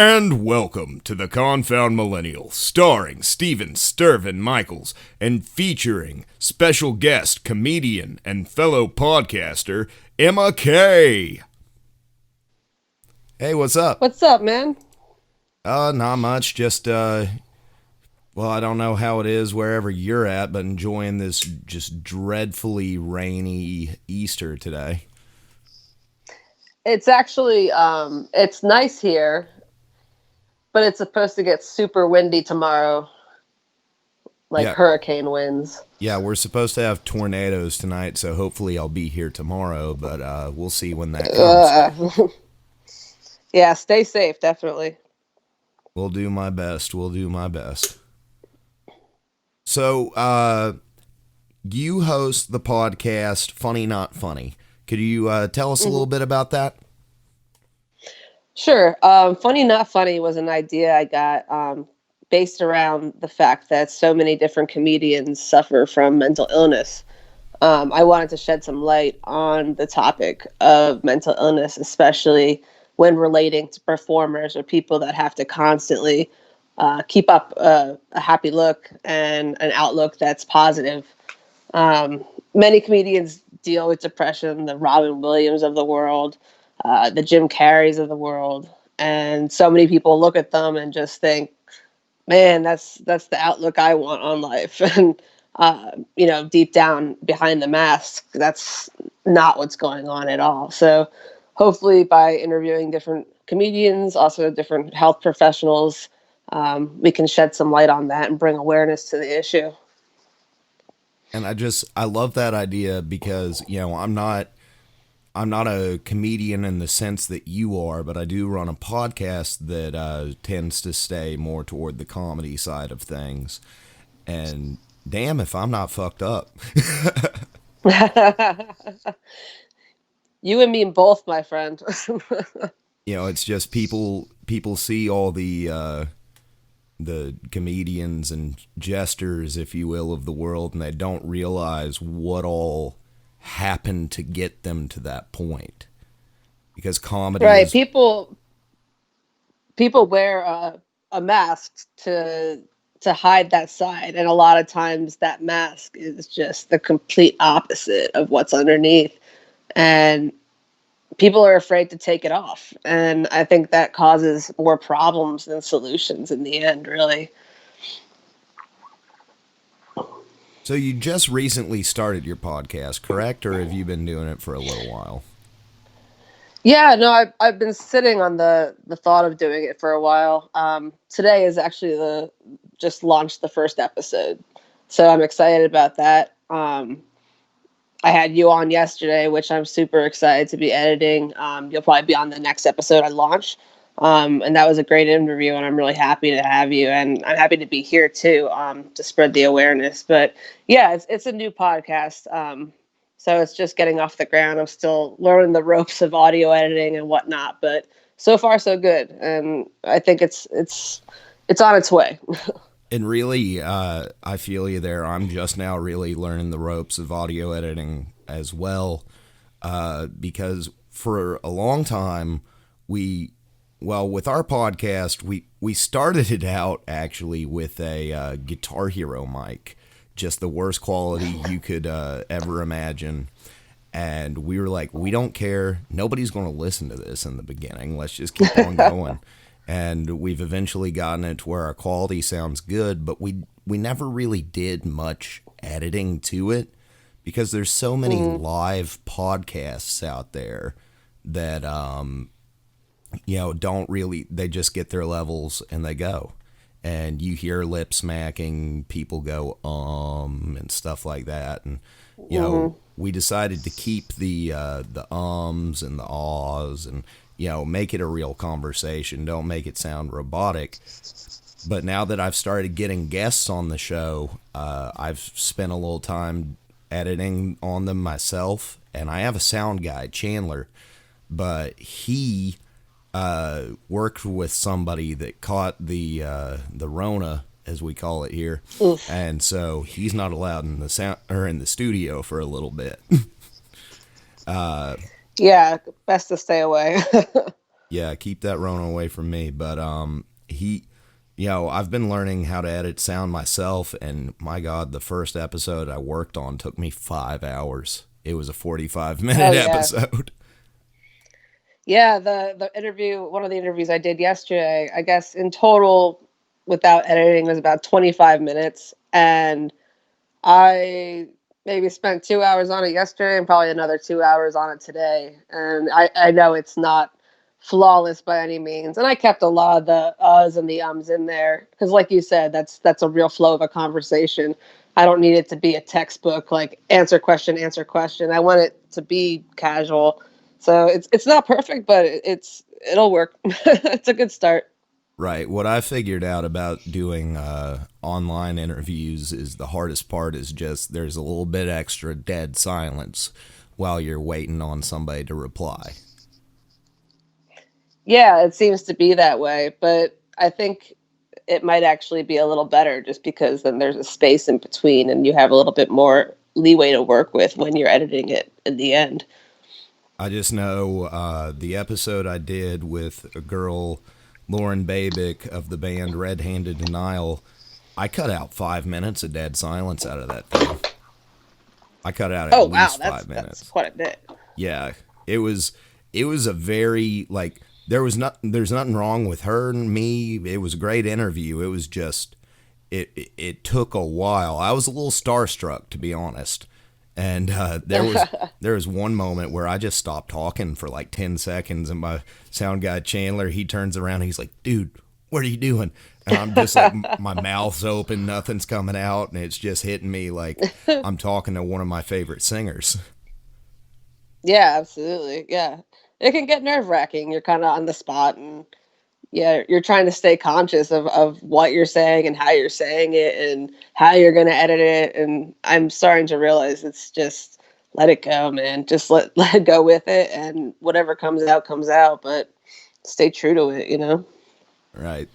And welcome to the Confound Millennial, starring Steven Stirvin Michaels and featuring special guest comedian and fellow podcaster Emma Kay. Hey, what's up? What's up, man? Not much. Just I don't know how it is wherever you're at, but enjoying this just dreadfully rainy Easter today. It's actually it's nice here, but it's supposed to get super windy tomorrow, like Yeah, hurricane winds. yeah, we're supposed to have tornadoes tonight, so hopefully I'll be here tomorrow, but we'll see when that comes. Uh, yeah, stay safe, definitely. We'll do my best. We'll do my best. So, you host the podcast Funny Not Funny. Could you tell us a little bit about that? Sure. Funny Not Funny was an idea I got based around the fact that so many different comedians suffer from mental illness. I wanted to shed some light on the topic of mental illness, especially when relating to performers or people that have to constantly keep up a happy look and an outlook that's positive. Many comedians deal with depression, the Robin Williams of the world, the Jim Carreys of the world, and so many people look at them and just think, "Man, that's the outlook I want on life." And deep down behind the mask, that's not what's going on at all. So, hopefully, by interviewing different comedians, also different health professionals, we can shed some light on that and bring awareness to the issue. And I love that idea because, I'm not a comedian in the sense that you are, but I do run a podcast that tends to stay more toward the comedy side of things. And damn if I'm not fucked up. You and me both, my friend. It's just people see all the comedians and jesters, if you will, of the world, and they don't realize what all happened to get them to that point. Because comedy Right. is People wear a mask to hide that side, and a lot of times that mask is just the complete opposite of what's underneath, and people are afraid to take it off, and I think that causes more problems than solutions in the end, really. so you just recently started your podcast, correct? Or have you been doing it for a little while? Yeah, no, I've been sitting on the thought of doing it for a while. Today is actually the just launched the first episode, so I'm excited about that. I had you on yesterday, which I'm super excited to be editing. You'll probably be on the next episode I launch. And that was a great interview, and I'm really happy to have you. And I'm happy to be here too, to spread the awareness. But yeah, it's a new podcast. So it's just getting off the ground. I'm still learning the ropes of audio editing and whatnot, but so far so good. And I think it's on its way. And really, I feel you there. I'm just now really learning the ropes of audio editing as well, because for a long time, with our podcast, we started it out actually with a Guitar Hero mic, just the worst quality you could ever imagine. And we were like, we don't care. Nobody's going to listen to this in the beginning. Let's just keep on going. And we've eventually gotten it to where our quality sounds good, but we never really did much editing to it because there's so many live podcasts out there that don't really, they just get their levels and they go. And you hear lip smacking, people go and stuff like that. And we decided to keep the ums and the ahs and make it a real conversation. Don't make it sound robotic. But now that I've started getting guests on the show, I've spent a little time editing on them myself, and I have a sound guy, Chandler, but he worked with somebody that caught the Rona, as we call it here, Oof. and so he's not allowed in the sound or in the studio for a little bit. Yeah, best to stay away. Yeah, keep that Rona away from me. But I've been learning how to edit sound myself, and my God, the first episode I worked on took me 5 hours. It was a 45 Oh minute yeah. episode. Yeah, the interview, one of the interviews I did yesterday, I guess in total without editing was about 25 minutes, and I maybe spent 2 hours on it yesterday and probably another 2 hours on it today. And I know it's not flawless by any means. And I kept a lot of the uhs and the ums in there because, like you said, that's a real flow of a conversation. I don't need it to be a textbook like answer question, answer question. I want it to be casual. So it's not perfect, but it'll work. It's a good start. Right. What I figured out about doing online interviews is the hardest part is just there's a little bit extra dead silence while you're waiting on somebody to reply. Yeah, it seems to be that way, but I think it might actually be a little better just because then there's a space in between and you have a little bit more leeway to work with when you're editing it in the end. I just know the episode I did with a girl, Lauren Babick of the band Red Handed Denial, I cut out 5 minutes of dead silence out of that thing. I cut out at Oh wow, least that's 5 minutes. quite a bit. Yeah, it was a very like there's nothing wrong with her and me. It was a great interview. It was just it took a while. I was a little starstruck to be honest. And there was one moment where I just stopped talking for like 10 seconds, and my sound guy Chandler he turns around and he's like, "Dude, what are you doing?" And I'm just like, my mouth's open, nothing's coming out, and it's just hitting me like I'm talking to one of my favorite singers. Yeah, absolutely. Yeah. It can get nerve-wracking. You're kind of on the spot and yeah, you're trying to stay conscious of what you're saying and how you're saying it and how you're going to edit it. And I'm starting to realize it's just let it go, man. Just let it go with it, and whatever comes out. But stay true to it, you know. Right.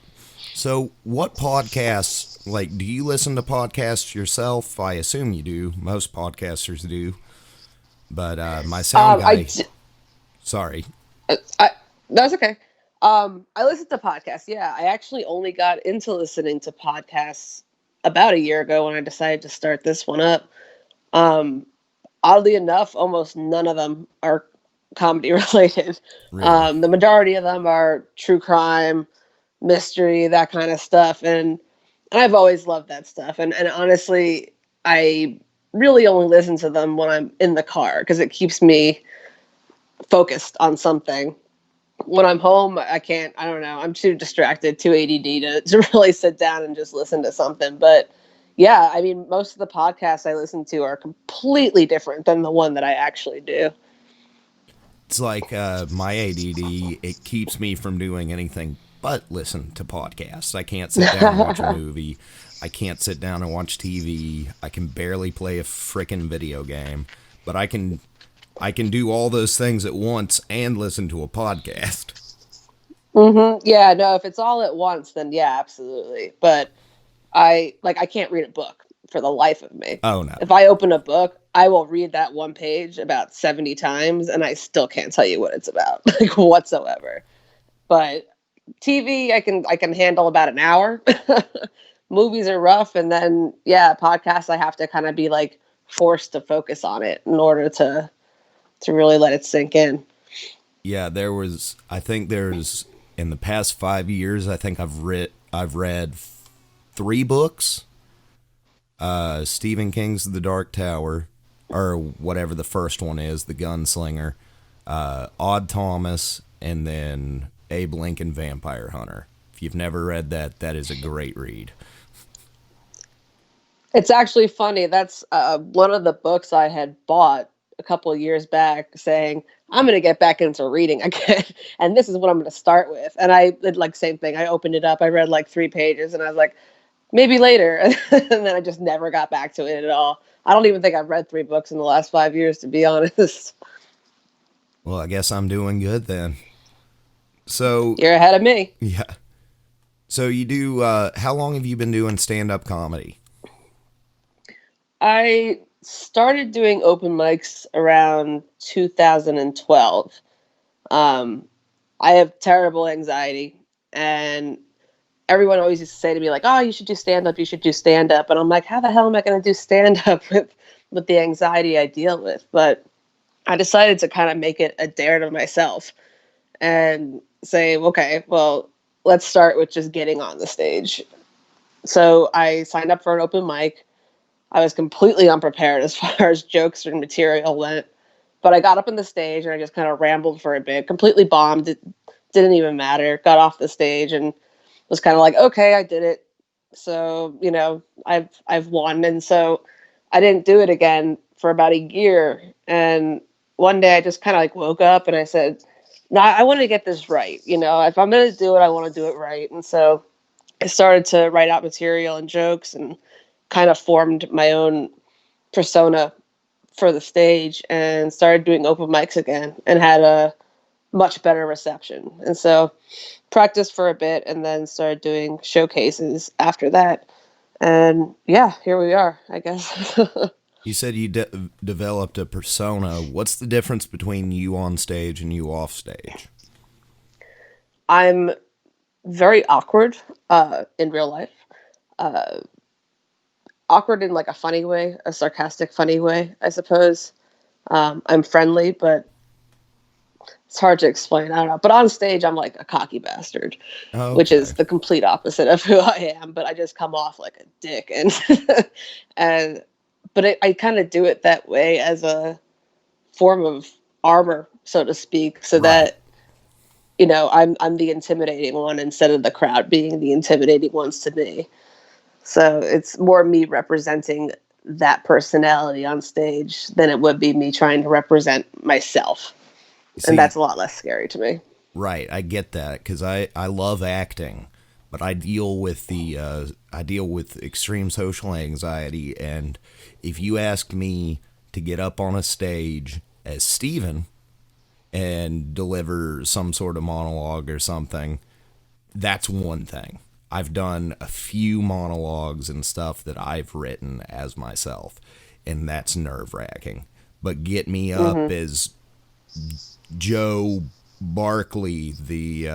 So, what podcasts, like, do you listen to podcasts yourself? I assume you do. Most podcasters do. But my sound I guy, d- sorry. I That's okay. I listen to podcasts. Yeah, I actually only got into listening to podcasts about a year ago when I decided to start this one up. Um, Oddly enough, almost none of them are comedy related. Really? The majority of them are true crime, mystery, that kind of stuff, and I've always loved that stuff. And honestly, I really only listen to them when I'm in the car because it keeps me focused on something. When I'm home, I can't. I don't know. I'm too distracted, too ADD to really sit down and just listen to something. But yeah, I mean, most of the podcasts I listen to are completely different than the one that I actually do. It's like my ADD, it keeps me from doing anything but listen to podcasts. I can't sit down and watch a movie. I can't sit down and watch TV. I can barely play a frickin' video game. But I can do all those things at once and listen to a podcast. Yeah, no, if it's all at once, then yeah, absolutely. But I can't read a book for the life of me. Oh no. If I open a book, I will read that one page about 70 times and I still can't tell you what it's about, like whatsoever. But TV, I can handle about an hour. Movies are rough, and then yeah, podcasts I have to kind of be like forced to focus on it in order to really let it sink in. Yeah, I think there's in the past 5 years I think I've read 3 books. Stephen King's The Dark Tower, or whatever the first one is, The Gunslinger, Odd Thomas, and then Abe Lincoln Vampire Hunter. If you've never read that, that is a great read. It's actually funny. That's one of the books I had bought a couple of years back saying, I'm going to get back into reading again. And this is what I'm going to start with. And I did like same thing. I opened it up. I read like 3 pages and I was like, maybe later. And then I just never got back to it at all. I don't even think I've read 3 books in the last 5 years, to be honest. Well, I guess I'm doing good then. So, You're ahead of me. yeah. So you do, how long have you been doing stand up comedy? I started doing open mics around 2012. Um, I have terrible anxiety, and everyone always used to say to me like, "Oh, you should do stand up. You should do stand up." And I'm like, "How the hell am I going to do stand up with the anxiety I deal with?" But I decided to kind of make it a dare to myself and say, "Okay, well, let's start with just getting on the stage." So I signed up for an open mic. I was completely unprepared as far as jokes and material went. But I got up on the stage and I just kind of rambled for a bit, completely bombed. It didn't even matter. Got off the stage and was kind of like, okay, I did it. So, I've won. And so I didn't do it again for about a year. And one day I just kind of like woke up and I said, no, I want to get this right. If I'm going to do it, I want to do it right. And so I started to write out material and jokes and kind of formed my own persona for the stage and started doing open mics again and had a much better reception. And so practiced for a bit and then started doing showcases after that. And yeah, here we are, I guess. You said you developed a persona. What's the difference between you on stage and you off stage? I'm very awkward in real life. Uh, Awkward in like a funny way, a sarcastic, funny way, I suppose. I'm friendly, but it's hard to explain. I don't know. But on stage, I'm like a cocky bastard, which Okay. is the complete opposite of who I am. But I just come off like a dick, and and I kind of do it that way as a form of armor, so to speak, so Right. that I'm the intimidating one instead of the crowd being the intimidating ones to me. So it's more me representing that personality on stage than it would be me trying to represent myself. And See, that's a lot less scary to me. right, I get that because I love acting, but I deal with extreme social anxiety, and if you ask me to get up on a stage as Steven and deliver some sort of monologue or something, that's one thing. I've done a few monologues and stuff that I've written as myself, and that's nerve wracking. But get me up Hmm. as Joe Barkley, the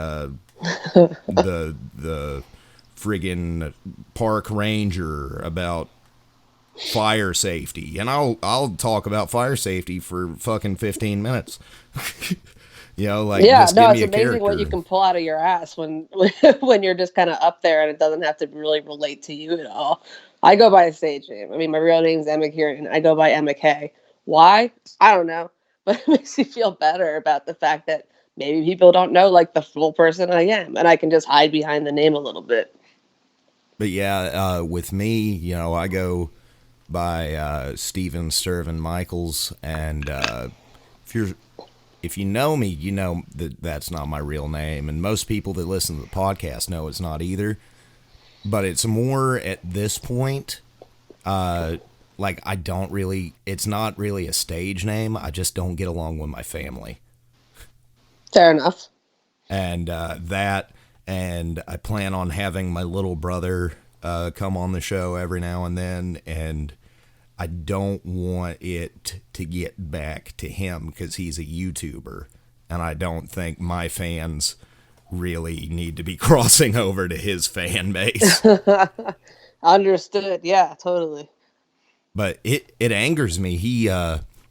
friggin' park ranger about fire safety, and I'll talk about fire safety for fucking 15 minutes. Like Yeah, just no, give me it's a amazing what you character. can pull out of your ass when when you're just kind of up there and it doesn't have to really relate to you at all. I go by a stage name. I mean, my real name's Emma Kieran. I go by Emma K. Why? I don't know, but it makes me feel better about the fact that maybe people don't know like the full person I am, and I can just hide behind the name a little bit. But yeah, with me, I go by Steven Stirvin Michaels, and if you're if you know me, you know that that's not my real name, and most people that listen to the podcast know it's not either. But it's more at this point, like I don't really. It's not really a stage name. I just don't get along with my family, Fair enough. and and I plan on having my little brother come on the show every now and then, and I don't want it to get back to him because he's a YouTuber, and I don't think my fans really need to be crossing over to his fan base. Understood. Yeah, totally. But it angers me.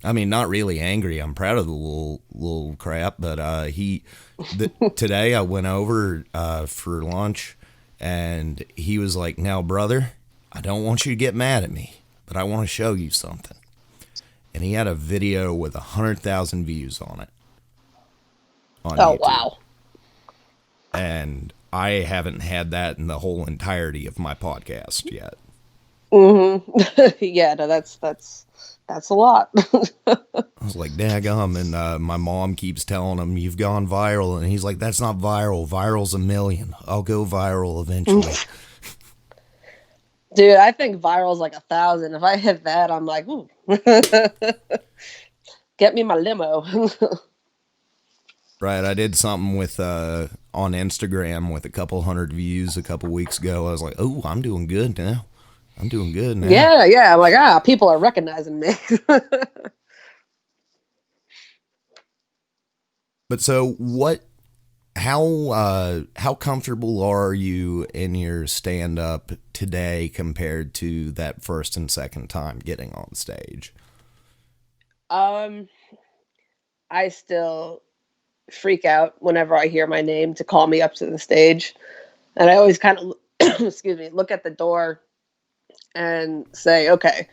I mean, not really angry. I'm proud of the little crap, but today I went over for lunch, and he was like, "Now, brother, I don't want you to get mad at me, but I want to show you something." And he had a video with 100,000 views on it on Oh YouTube, wow. and I haven't had that in the whole entirety of my podcast yet. Hmm. Yeah, no, that's a lot. I was like, daggum. And my mom keeps telling him, "You've gone viral." And he's like, "That's not viral. Viral's a million. I'll go viral eventually." Dude, I think viral's like 1,000. If I hit that, I'm like, ooh. Get me my limo. Right. I did something with on Instagram with a couple hundred views a couple weeks ago. I was like, "Oh, I'm doing good now. I'm doing good now." Yeah, yeah. I'm like, people are recognizing me. But so what how comfortable are you in your stand up today compared to that first and second time getting on stage? Um, I still freak out whenever I hear my name to call me up to the stage, and I always kind of excuse me, look at the door and say, okay,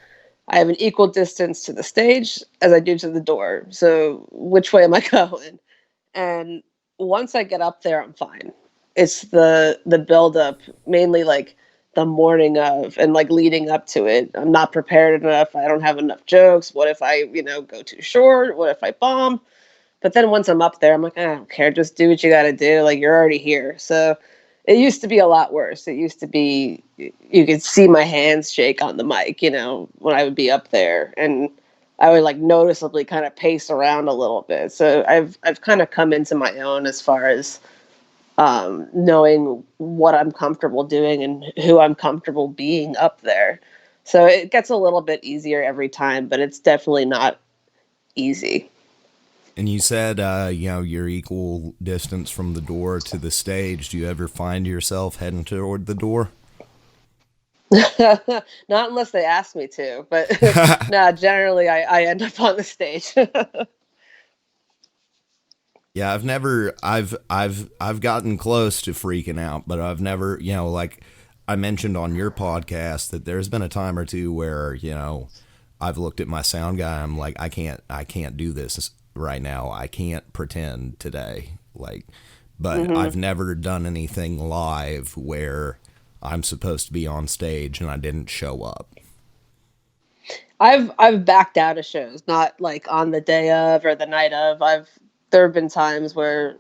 I have an equal distance to the stage as I do to the door. So which way am I going? And once I get up there, I'm fine. It's the build up, mainly like the morning of and like leading up to it. I'm not prepared enough. I don't have enough jokes. What if I, go too short? What if I bomb? But then once I'm up there, I'm like, I don't care. Just do what you got to do. Like, you're already here. So it used to be a lot worse. It used to be, you could see my hands shake on the mic, when I would be up there. And I would like noticeably kind of pace around a little bit. So I've kind of come into my own as far as knowing what I'm comfortable doing and who I'm comfortable being up there. So it gets a little bit easier every time, but it's definitely not easy. And you said, you're equal distance from the door to the stage. Do you ever find yourself heading toward the door? Not unless they ask me to, but no, generally I end up on the stage. Yeah, I've gotten close to freaking out, but I've never, like I mentioned on your podcast that there's been a time or two where, I've looked at my sound guy. I'm like, I can't do this right now. I can't pretend today. Like, but hmm I've never done anything live where I'm supposed to be on stage and I didn't show up. I've backed out of shows, not like on the day of or the night of. There have been times where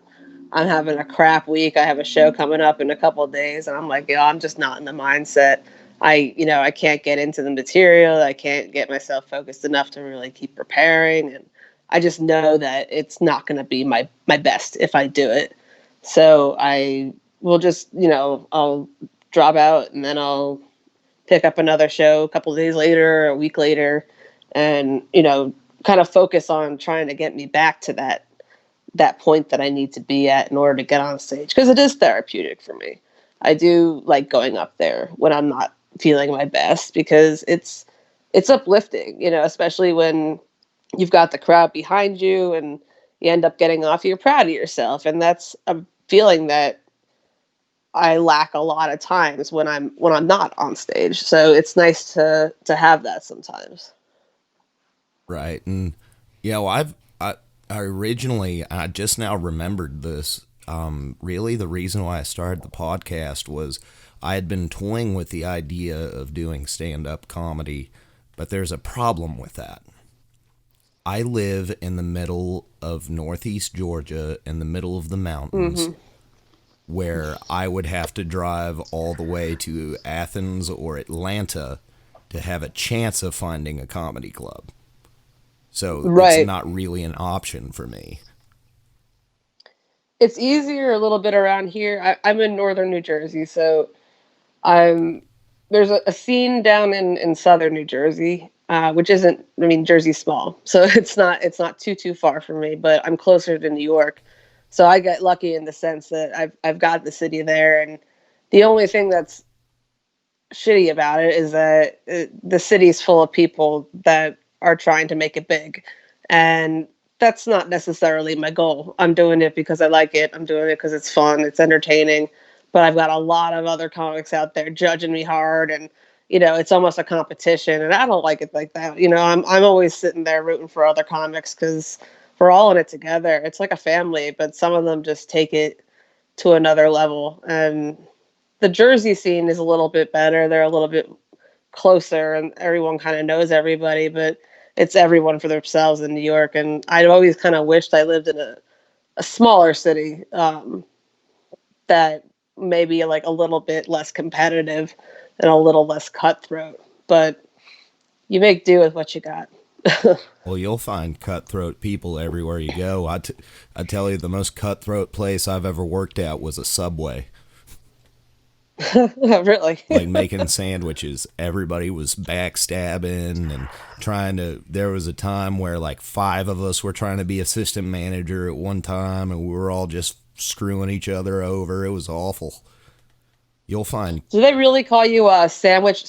I'm having a crap week. I have a show coming up in a couple of days, and I'm like, I'm just not in the mindset. I can't get into the material. I can't get myself focused enough to really keep preparing, and I just know that it's not going to be my best if I do it. So I will just, I'll drop out, and then I'll pick up another show a couple of days later, a week later, and kind of focus on trying to get me back to that point that I need to be at in order to get on stage, because it is therapeutic for me. I do like going up there when I'm not feeling my best, because it's uplifting, especially when you've got the crowd behind you and you end up getting off, you're proud of yourself, and that's a feeling that I lack a lot of times when I'm not on stage. So it's nice to have that sometimes. Right. And, I originally, I just now remembered this. Really, the reason why I started the podcast was I had been toying with the idea of doing stand up comedy, but there's a problem with that. I live in the middle of Northeast Georgia, in the middle of the mountains, hmm where I would have to drive all the way to Athens or Atlanta to have a chance of finding a comedy club. So it's Right. not really an option for me. It's easier a little bit around here. I'm in northern New Jersey, so I'm there's a scene down in southern New Jersey, which isn't. I mean, Jersey's small, so it's not too far from me. But I'm closer to New York, so I get lucky in the sense that I've got the city there, and the only thing that's shitty about it is that the city's full of people that are trying to make it big, and that's not necessarily my goal. I'm doing it because I like it. I'm doing it because it's fun, it's entertaining, but I've got a lot of other comics out there judging me hard, and it's almost a competition, and I don't like it like that. I'm always sitting there rooting for other comics, because we're all in it together. It's like a family, but some of them just take it to another level. And the Jersey scene is a little bit better. They're a little bit closer, and everyone kind of knows everybody, but it's everyone for themselves in New York. And I'd always kind of wished I lived in a smaller city, that maybe like a little bit less competitive and a little less cutthroat. But you make do with what you got. Well, you'll find cutthroat people everywhere you go. I tell you, the most cutthroat place I've ever worked at was a Subway. Really. Like making sandwiches. Everybody was backstabbing and trying to. There was a time where like five of us were trying to be assistant manager at one time, and we were all just screwing each other over. It was awful. You'll find Do they really call you a sandwich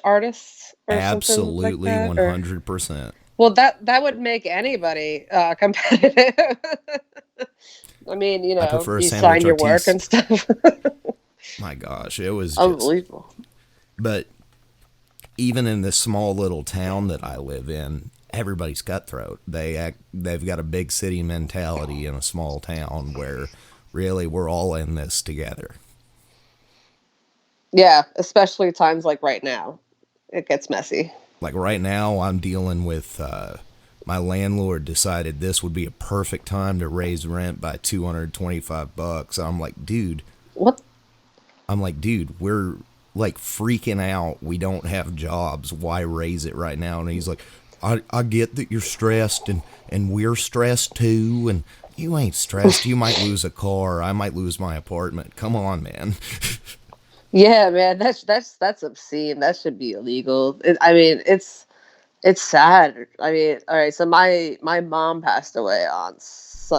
artists or something like absolutely that? Or 100%. well, that would make anybody competitive. I mean, I prefer a you sandwich sign your work and artiste. stuff. My gosh, it was just. Unbelievable. But even in this small little town that I live in, everybody's cutthroat. They've got a big city mentality in a small town where really we're all in this together. Yeah, especially times like right now. It gets messy. Like right now, I'm dealing with my landlord decided this would be a perfect time to raise rent by $225. What? I'm like, dude, we're like freaking out. We don't have jobs. Why raise it right now? And he's like, I get that you're stressed and we're stressed too. And you ain't stressed. You might lose a car. I might lose my apartment. Come on, man. Yeah, man, that's obscene. That should be illegal. I mean, it's sad. I mean, all right. So my mom passed away on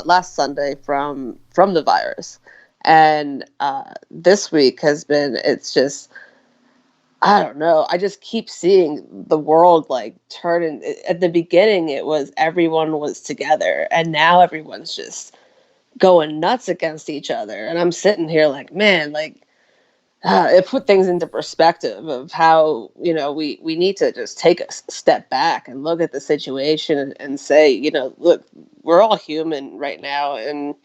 last Sunday from the virus, and this week has been. It's just I don't know. I just keep seeing the world like turning. At the beginning, it was everyone was together, and now everyone's just going nuts against each other. And I'm sitting here like, man, like it put things into perspective of how we need to just take a step back and look at the situation and say, look, we're all human right now, and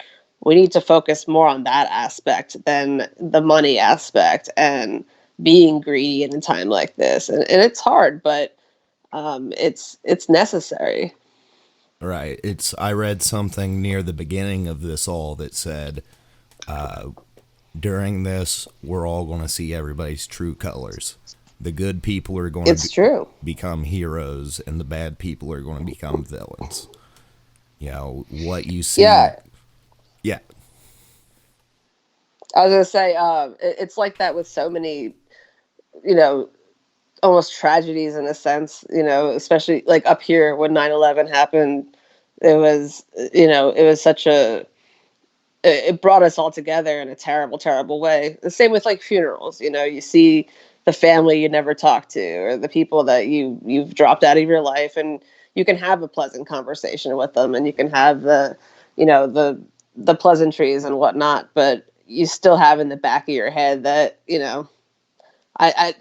we need to focus more on that aspect than the money aspect and being greedy in a time like this. And it's hard, but it's necessary. Right. I read something near the beginning of this all that said, during this, we're all going to see everybody's true colors. The good people are going to It's true. become heroes, and the bad people are going to become villains. What you see. Yeah, Yeah, I was gonna say, it's like that with so many, you know, almost tragedies in a sense, especially like up here when 9/11 happened. It was, it was such a, it brought us all together in a terrible, terrible way. The same with like funerals, you see the family you never talked to or the people that you've dropped out of your life, and you can have a pleasant conversation with them, and you can have you know, the, the pleasantries and whatnot, but you still have in the back of your head that,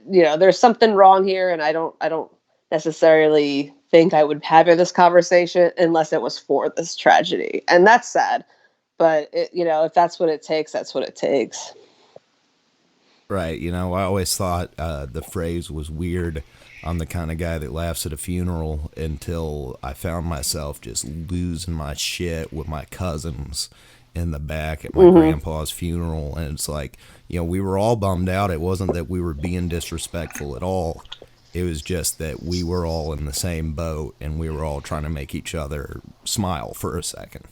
there's something wrong here, and I don't necessarily think I would have this conversation unless it was for this tragedy, and that's sad. But if that's what it takes, that's what it takes. right. I always thought the phrase was weird. I'm the kind of guy that laughs at a funeral until I found myself just losing my shit with my cousins in the back at my Hmm. grandpa's funeral. And it's like, we were all bummed out. It wasn't that we were being disrespectful at all. It was just that we were all in the same boat and we were all trying to make each other smile for a second.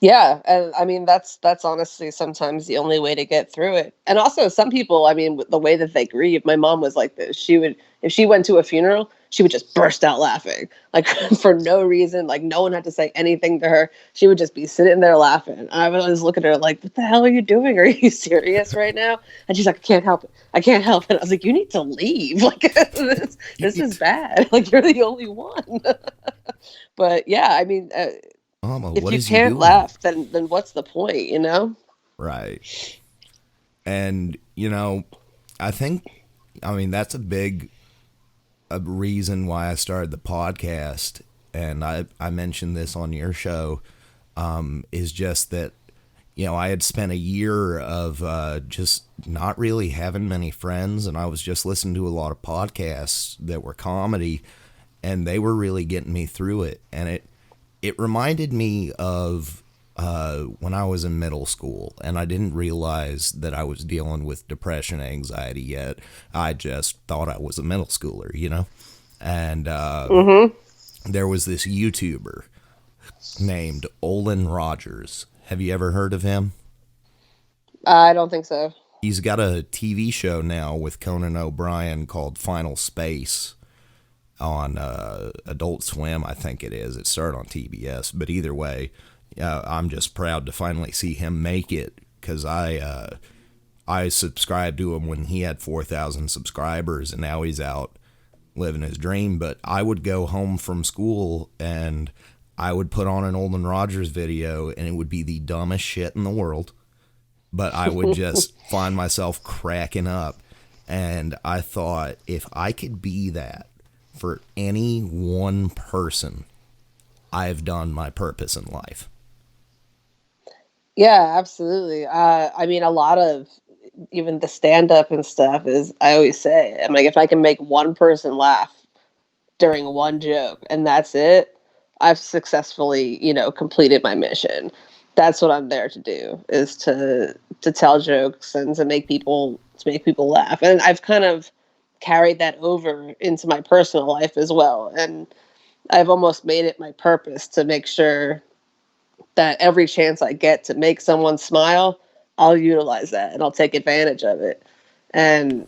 Yeah, and I mean that's honestly sometimes the only way to get through it. And also some people, I mean, with the way that they grieve, my mom was like this. She would, if she went to a funeral, she would just burst out laughing. Like for no reason, like no one had to say anything to her. She would just be sitting there laughing. And I would always look at her like, "What the hell are you doing? Are you serious right now?" And she's like, "I can't help it. I can't help it." I was like, "You need to leave. Like this is bad. Like you're the only one." But yeah, I mean, Mama, if what you is you can't doing? laugh, then what's the point? Right. And, I think, that's a reason why I started the podcast. And I mentioned this on your show, is just that, I had spent a year of just not really having many friends. And I was just listening to a lot of podcasts that were comedy, and they were really getting me through it. And it reminded me of when I was in middle school, and I didn't realize that I was dealing with depression, anxiety yet. I just thought I was a middle schooler. And Hmm. there was this YouTuber named Olin Rogers. Have you ever heard of him? I don't think so. He's got a TV show now with Conan O'Brien called Final Space on Adult Swim, I think it is. It started on TBS, but either way, I'm just proud to finally see him make it because I subscribed to him when he had 4,000 subscribers, and now he's out living his dream. But I would go home from school and I would put on an Olden Rogers video, and it would be the dumbest shit in the world. But I would just find myself cracking up. And I thought, if I could be that for any one person, I've done my purpose in life. Yeah, absolutely. I mean, a lot of even the stand up and stuff is, I always say, I'm like, if I can make one person laugh during one joke and that's it, I've successfully, completed my mission. That's what I'm there to do, is to tell jokes and to make people laugh. And I've kind of carried that over into my personal life as well. And I've almost made it my purpose to make sure that every chance I get to make someone smile, I'll utilize that and I'll take advantage of it. And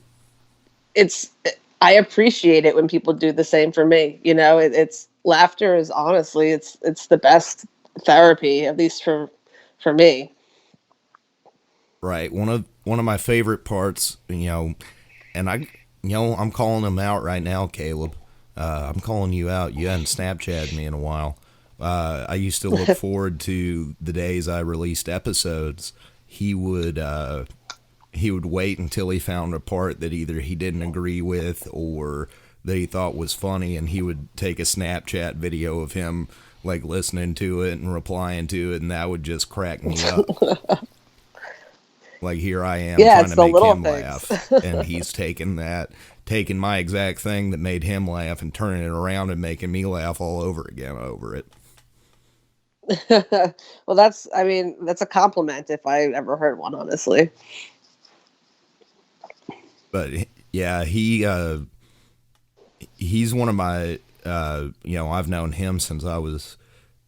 it's I appreciate it when people do the same for me. It's laughter is, honestly, it's the best therapy, at least for me. Right. One of my favorite parts, and I'm calling him out right now, Caleb. I'm calling you out. You hadn't Snapchatted me in a while. I used to look forward to the days I released episodes. He would wait until he found a part that either he didn't agree with or that he thought was funny, and he would take a Snapchat video of him like listening to it and replying to it, and that would just crack me up. Like, here I am Yeah, trying it's to the make little him things. laugh, and he's taking my exact thing that made him laugh and turning it around and making me laugh all over again over it. Well, I mean, that's a compliment if I ever heard one, honestly. But yeah, he's one of my I've known him since I was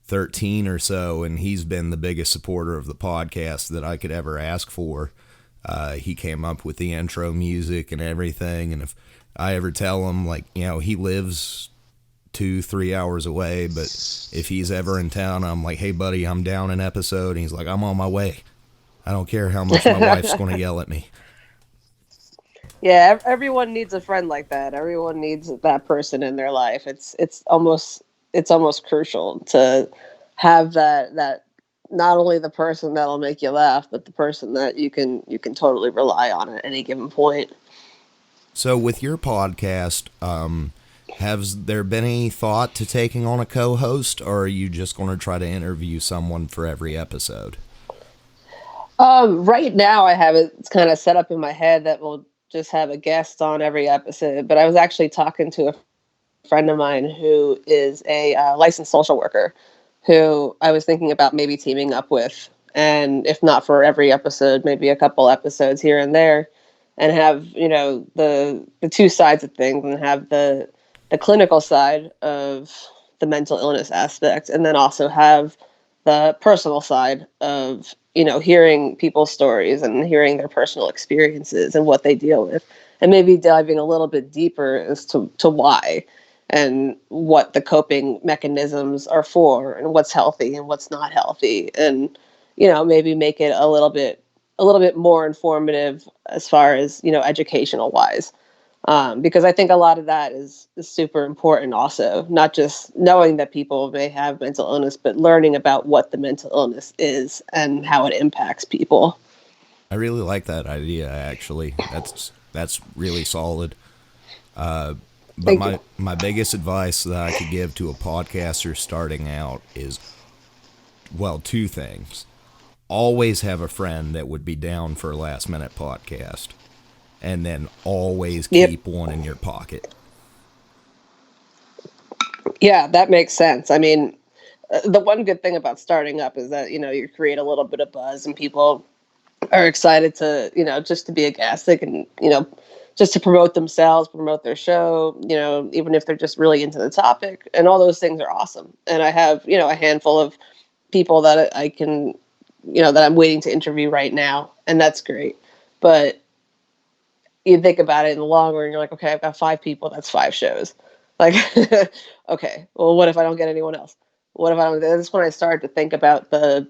13 or so, and he's been the biggest supporter of the podcast that I could ever ask for. He came up with the intro music and everything, and if I ever tell him, like, he lives 2-3 hours away, but if he's ever in town, I'm like, hey buddy, I'm down an episode, and he's like, I'm on my way. I don't care how much my wife's going to yell at me. Yeah, everyone needs a friend like that. Everyone needs that person in their life. It's almost crucial to have that not only the person that'll make you laugh, but the person that you can totally rely on at any given point. So with your podcast, has there been any thought to taking on a co-host, or are you just going to try to interview someone for every episode? Right now, I have it kind of set up in my head that we'll just have a guest on every episode. But I was actually talking to a friend of mine who is a licensed social worker, who I was thinking about maybe teaming up with, and if not for every episode, maybe a couple episodes here and there, and have the two sides of things, and have the clinical side of the mental illness aspect, and then also have the personal side of hearing people's stories and hearing their personal experiences and what they deal with, and maybe diving a little bit deeper as to why and what the coping mechanisms are for and what's healthy and what's not healthy, and maybe make it a little bit more informative as far as educational wise, because I think a lot of that is super important also, not just knowing that people may have mental illness, but learning about what the mental illness is and how it impacts people. I really like that idea. Actually, that's really solid. But Thank you. my biggest advice that I could give to a podcaster starting out is, well, two things. Always have a friend that would be down for a last minute podcast, and then always Yep. keep one in your pocket. Yeah, that makes sense. I mean, the one good thing about starting up is that you create a little bit of buzz and people are excited to just to be a guest. They can just to promote themselves, promote their show, even if they're just really into the topic, and all those things are awesome. And I have a handful of people that I can that I'm waiting to interview right now, and that's great. But you think about it in the long run, you're like, okay, I've got five people, that's five shows. Like, okay, well, what if I don't get anyone else? what if I don't? That's when I started to think about the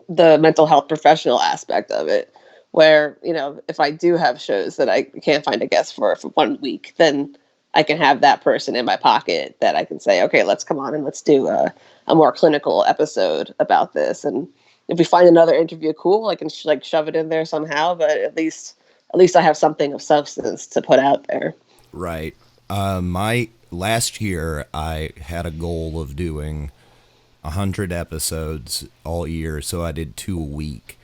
mental health professional aspect of it, where, you know, if I do have shows that I can't find a guest for 1 week, then I can have that person in my pocket that I can say, okay, let's come on and let's do a more clinical episode about this. And if we find another interview cool, I can like shove it in there somehow, but at least I have something of substance to put out there. Right. My last year, I had a goal of doing 100 episodes all year, so I did 2 a week.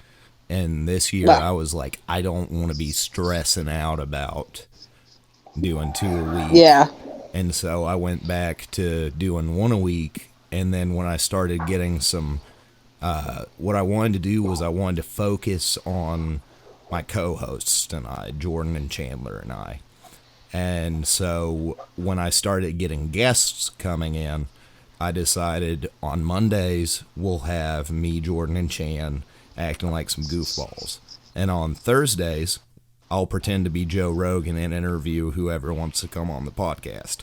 And this year, But I was like, I don't want to be stressing out about doing 2 a week. yeah, And so I went back to doing 1 a week. And then when I started getting some, what I wanted to do was I wanted to focus on my co-hosts and I, Jordan and Chandler and I. And so when I started getting guests coming in, I decided on Mondays we'll have me, Jordan, and Chan acting like some goofballs. And on Thursdays, I'll pretend to be Joe Rogan and interview whoever wants to come on the podcast,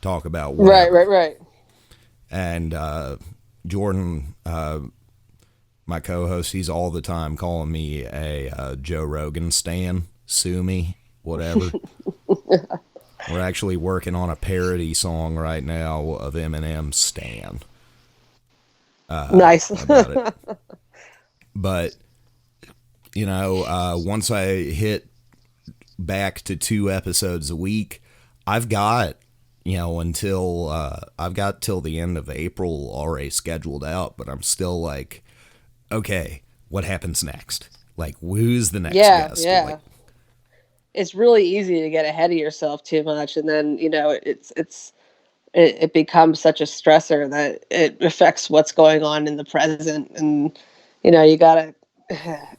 talk about right, whatever. right. And Jordan, my co-host, he's all the time calling me a Joe Rogan stan, sue me, whatever. We're actually working on a parody song right now of Eminem's Stan. Nice. About it. But, you know, once I hit back to 2 episodes a week, I've got, you know, until I've got till the end of April already scheduled out, but I'm still like, okay, what happens next? Like, who's the next guest? Yeah. Like, It's really easy to get ahead of yourself too much, and then, you know, it becomes such a stressor that it affects what's going on in the present. And, you know, you gotta,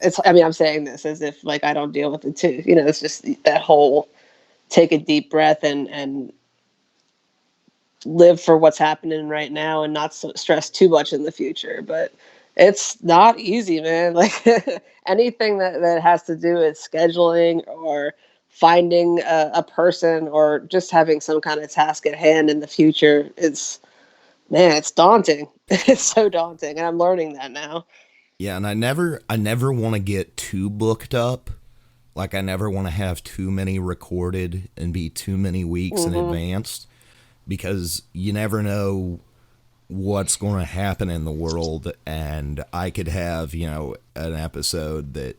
it's, I mean, I'm saying this as if like I don't deal with it too, you know. It's just that whole take a deep breath and live for what's happening right now and not so stress too much in the future. But it's not easy, man. Like anything that has to do with scheduling or finding a person or just having some kind of task at hand in the future, it's, man, it's daunting. It's so daunting, and I'm learning that now. yeah, and I never want to get too booked up. Like, I never want to have too many recorded and be too many weeks in Hmm. advance because you never know what's going to happen in the world. And I could have, you know, an episode that,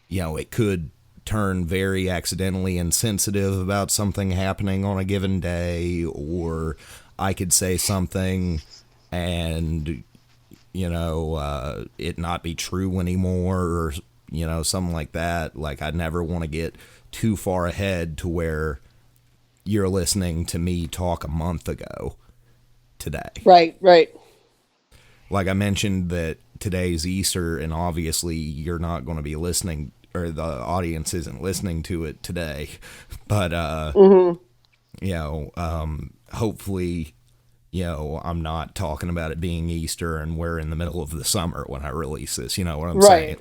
you know, it could turn very accidentally insensitive about something happening on a given day, or I could say something and, you know, it not be true anymore, or, you know, something like that. Like, I never want to get too far ahead to where you're listening to me talk a month ago today. Right, right. Like, I mentioned that today's Easter, and obviously you're not going to be listening, or the audience isn't listening to it today. But, Hmm. you know, hopefully, you know, I'm not talking about it being Easter and we're in the middle of the summer when I release this. You know what I'm saying?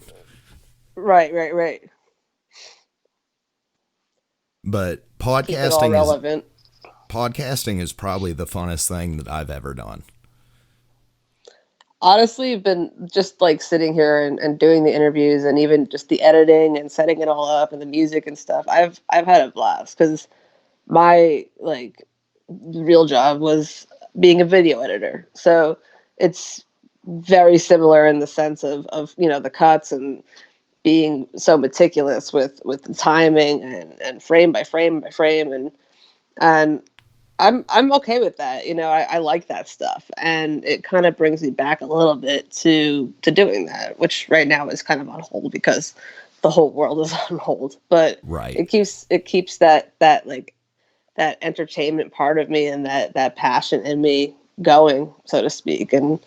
Right, right. But Keep it all relevant. podcasting is probably the funnest thing that I've ever done. Honestly, I've been just like sitting here and doing the interviews and even just the editing and setting it all up and the music and stuff. I've had a blast because my like real job was being a video editor. So it's very similar in the sense of, you know, the cuts and being so meticulous with the timing and frame by frame by frame. And I'm okay with that. You know, I like that stuff, and it kind of brings me back a little bit to doing that, which right now is kind of on hold because the whole world is on hold. But Right. it keeps that like that entertainment part of me and that passion in me going, so to speak. And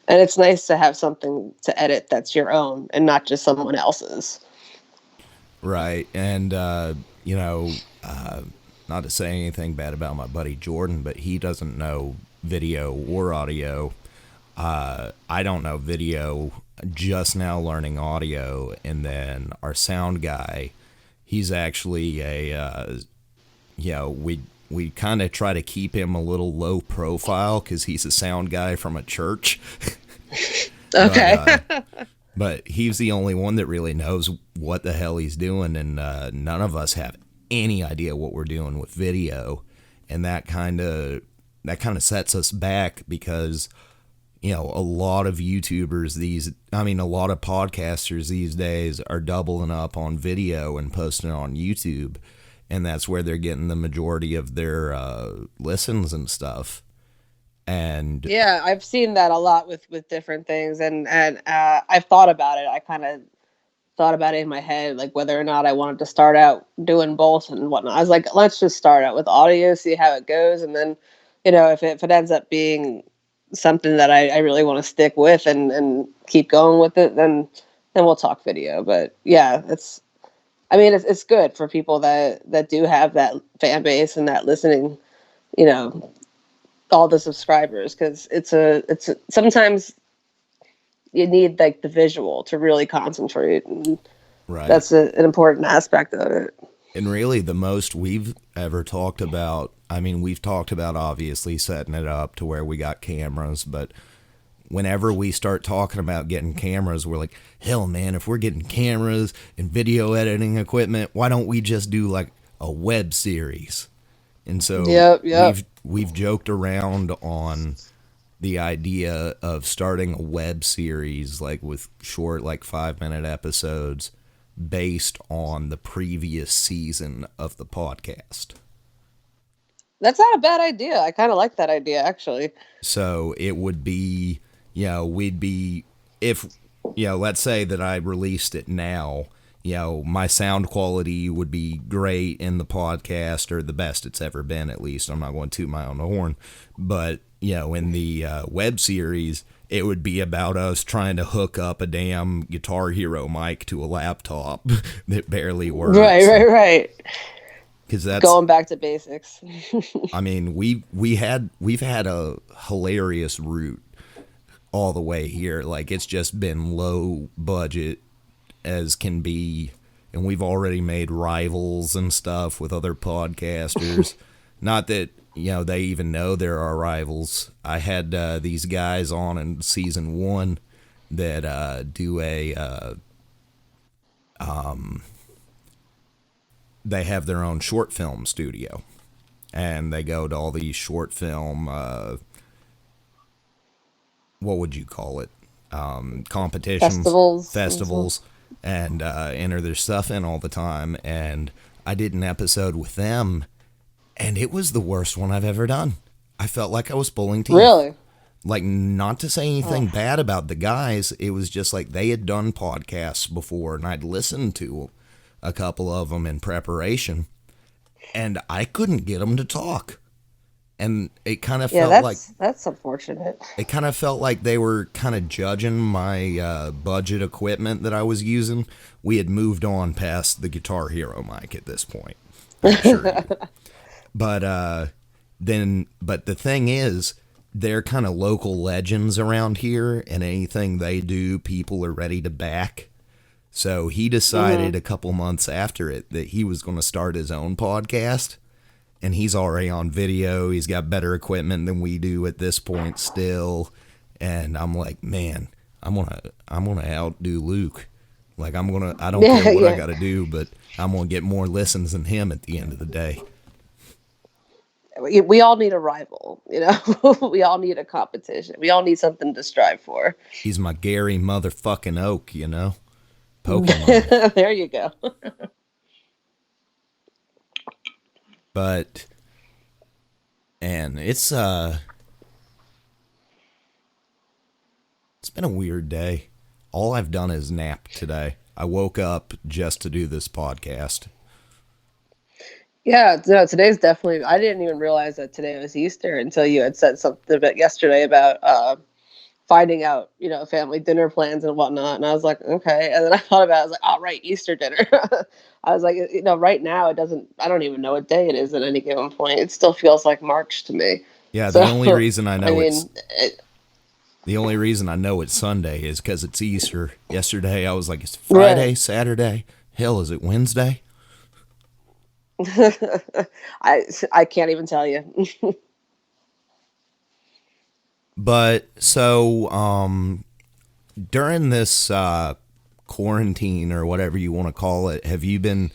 it's nice to have something to edit that's your own and not just someone else's. Right. And, you know, not to say anything bad about my buddy Jordan, but he doesn't know video or audio. I don't know video, just now learning audio. And then our sound guy, he's actually a, you know, we kind of try to keep him a little low profile because he's a sound guy from a church. Okay. But he's the only one that really knows what the hell he's doing, and none of us have any idea what we're doing with video, and that kind of sets us back because, you know, a lot of YouTubers a lot of podcasters these days are doubling up on video and posting it on YouTube, and that's where they're getting the majority of their listens and stuff. And Yeah, I've seen that a lot with different things, and I've thought about it. I kind of thought about it in my head, like whether or not I wanted to start out doing both and whatnot. I was like, let's just start out with audio, see how it goes, and then, you know, if it ends up being something that I really want to stick with and keep going with it, then we'll talk video. But yeah, it's good for people that do have that fan base and that listening, you know, all the subscribers, because sometimes you need like the visual to really concentrate, and right. that's an important aspect of it. And really the most we've ever talked about, I mean, we've talked about obviously setting it up to where we got cameras, but whenever we start talking about getting cameras, we're like, hell man, if we're getting cameras and video editing equipment, why don't we just do like a web series? And so we've joked around on the idea of starting a web series, like with short, like 5-minute episodes based on the previous season of the podcast. That's not a bad idea. I kind of like that idea, actually. So it would be, you know, if, you know, let's say that I released it now, you know, my sound quality would be great in the podcast, or the best it's ever been, at least. I'm not going to toot my own horn. But, you know, in the web series, it would be about us trying to hook up a damn Guitar Hero mic to a laptop that barely works. Right. Because that's going back to basics. I mean, we've had a hilarious route all the way here. Like, it's just been low budget as can be, and we've already made rivals and stuff with other podcasters. Not that, you know, they even know there are rivals. I had these guys on in season 1 that do they have their own short film studio, and they go to all these short film what would you call it, competitions, festivals, and enter their stuff in all the time. And I did an episode with them, and it was the worst one I've ever done. I felt like I was pulling teeth. Really? Like, not to say anything bad about the guys, it was just like they had done podcasts before, and I'd listened to a couple of them in preparation, and I couldn't get them to talk. And it kind of felt like... that's unfortunate. It kind of felt like they were kind of judging my budget equipment that I was using. We had moved on past the Guitar Hero mic at this point. I'm sure. But the thing is, they're kind of local legends around here, and anything they do, people are ready to back. So he decided a couple months after it that he was going to start his own podcast. And he's already on video. He's got better equipment than we do at this point still. And I'm like, man, I'm gonna outdo Luke. Like, I don't care what I gotta do, but I'm gonna get more listens than him at the end of the day. We all need a rival, you know. We all need a competition. We all need something to strive for. He's my Gary motherfucking Oak, you know. Pokemon. There you go. But, and it's been a weird day. All I've done is nap today. I woke up just to do this podcast. Yeah, no, today's definitely, I didn't even realize that today was Easter until you had said something about yesterday about finding out, you know, family dinner plans and whatnot. And I was like, okay. And then I thought about it, I was like, oh, right, Easter dinner. I was like, you know, right now I don't even know what day it is at any given point. It still feels like March to me. Yeah, the only reason I know the only reason I know it's Sunday is because it's Easter. Yesterday I was like, it's Friday, Saturday. Hell, is it Wednesday? I can't even tell you. But so during this quarantine or whatever you want to call it, have you been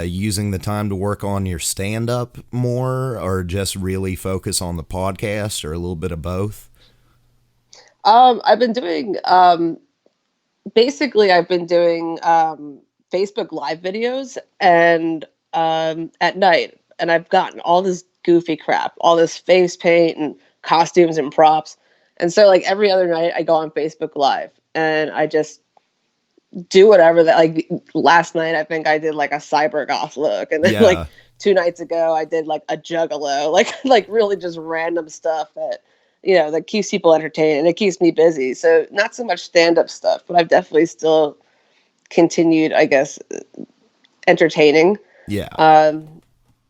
using the time to work on your stand up more, or just really focus on the podcast, or a little bit of both? I've been doing basically I've been doing Facebook live videos and at night, and I've gotten all this goofy crap, all this face paint and costumes and props. And so like every other night I go on Facebook live and I just do whatever that, like last night I think I did like a cyber goth look, and then like Yeah. 2 nights ago I did like a juggalo, like really just random stuff that that keeps people entertained and it keeps me busy. So not so much stand up stuff, but I've definitely still continued, I guess, entertaining. Yeah. Um,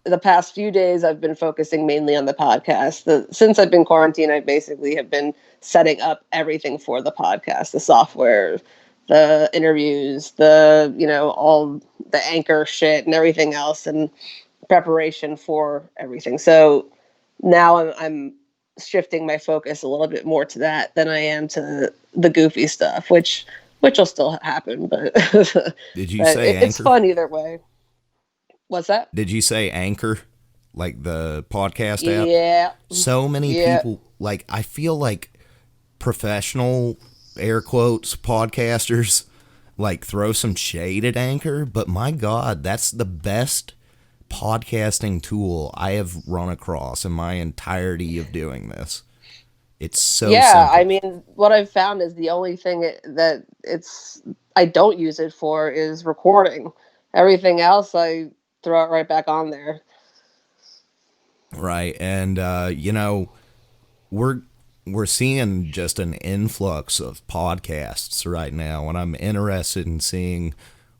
the past few days I've been focusing mainly on the podcast. Since I've been quarantined, I basically have been setting up everything for the podcast, the software, the interviews, the all the anchor shit and everything else, and preparation for everything. So now I'm shifting my focus a little bit more to that than I am to the goofy stuff, which will still happen, but Did you but say it's Anchor? fun either way. What's that? Did you say Anchor? Like the podcast app? Yeah, So many yeah. people, like, I feel like professional, air quotes, podcasters, like, throw some shade at Anchor, but my God, that's the best podcasting tool I have run across in my entirety of doing this. It's so Yeah, I simple. mean, what I've found is the only thing that I don't use it for is recording. Everything else, I throw it right back on there. Right. And, we're we're seeing just an influx of podcasts right now, and I'm interested in seeing,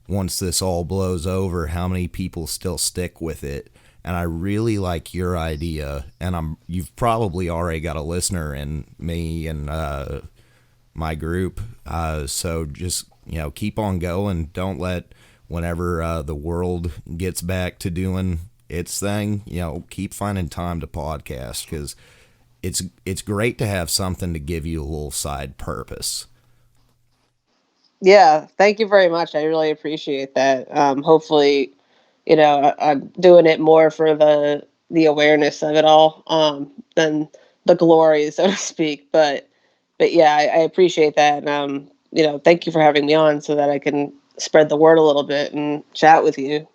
once this all blows over, how many people still stick with it. And I really like your idea, and you've probably already got a listener in me and my group. So just keep on going. Don't let, whenever the world gets back to doing its thing, keep finding time to podcast, because it's great to have something to give you a little side purpose. Yeah, thank you very much. I really appreciate that. Hopefully, I'm doing it more for the awareness of it all, than the glory, so to speak. But yeah, I appreciate that. And, thank you for having me on so that I can spread the word a little bit and chat with you.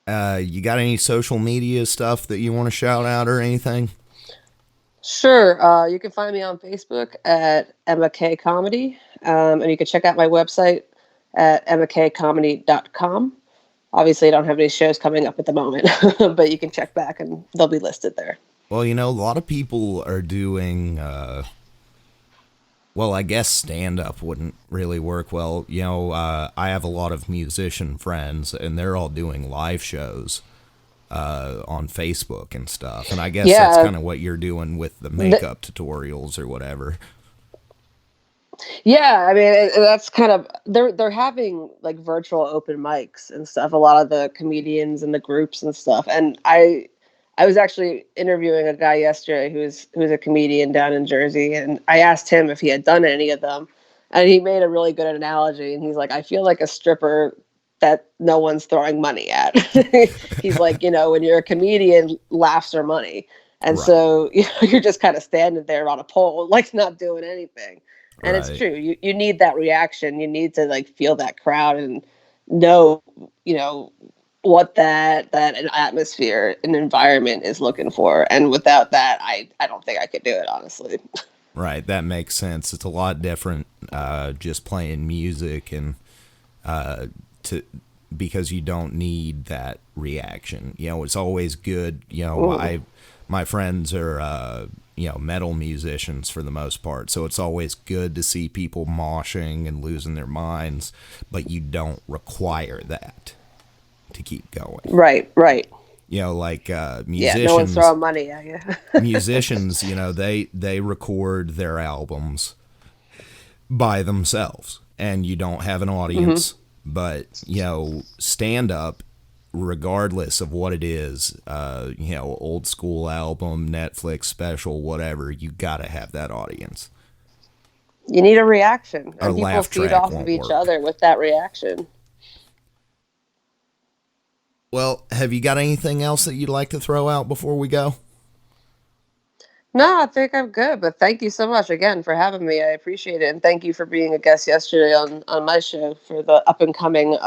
You got any social media stuff that you want to shout out or anything? Sure. You can find me on Facebook at Emma K Comedy, and you can check out my website at emmakcomedy.com. Obviously, I don't have any shows coming up at the moment, but you can check back and they'll be listed there. Well, a lot of people are doing. Well, I guess stand up wouldn't really work well. I have a lot of musician friends, and they're all doing live shows on Facebook and stuff. And I guess that's Yeah, kind of what you're doing with the th- makeup tutorials or whatever. yeah. I mean, that's kind of they're having like virtual open mics and stuff. A lot of the comedians and the groups and stuff. And I was actually interviewing a guy yesterday who's a comedian down in Jersey, and I asked him if he had done any of them, and he made a really good analogy. And he's like, I feel like a stripper that no one's throwing money at. He's like, when you're a comedian, laughs are money, and Right, so you're just kind of standing there on a pole, like not doing anything. And it's right, true. You need that reaction. You need to like feel that crowd and know, you know, what that an atmosphere, an environment is looking for. And without that, I don't think I could do it, honestly. right. That makes sense. It's a lot different just playing music and to because you don't need that reaction. It's always good. Mm. My friends are metal musicians for the most part, so it's always good to see people moshing and losing their minds, but you don't require that to keep going. Right, right. Like Yeah, no one's throwing money at you. musicians, they record their albums by themselves, and you don't have an Hmm. audience. But stand up, regardless of what it is, old school album, Netflix special, whatever, you gotta have that audience. You need a reaction, A and people laugh feed track off won't of each work. other with that reaction. Well, have you got anything else that you'd like to throw out before we go? No, I think I'm good, but thank you so much again for having me. I appreciate it, and thank you for being a guest yesterday on my show for the up and coming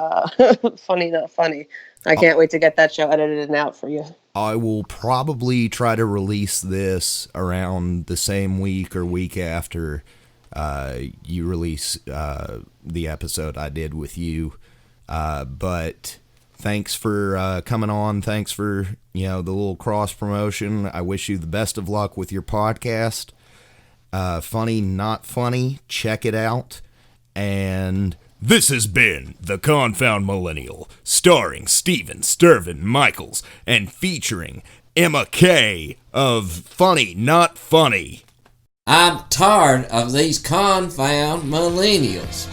Funny Not Funny. I can't wait to get that show edited and out for you. I will probably try to release this around the same week or week after you release the episode I did with you. But thanks for coming on. Thanks for, the little cross promotion. I wish you the best of luck with your podcast. Funny Not Funny. Check it out. And this has been The Confound Millennial, starring Steven Stirvin Michaels and featuring Emma Kay of Funny Not Funny. I'm tired of these confound millennials.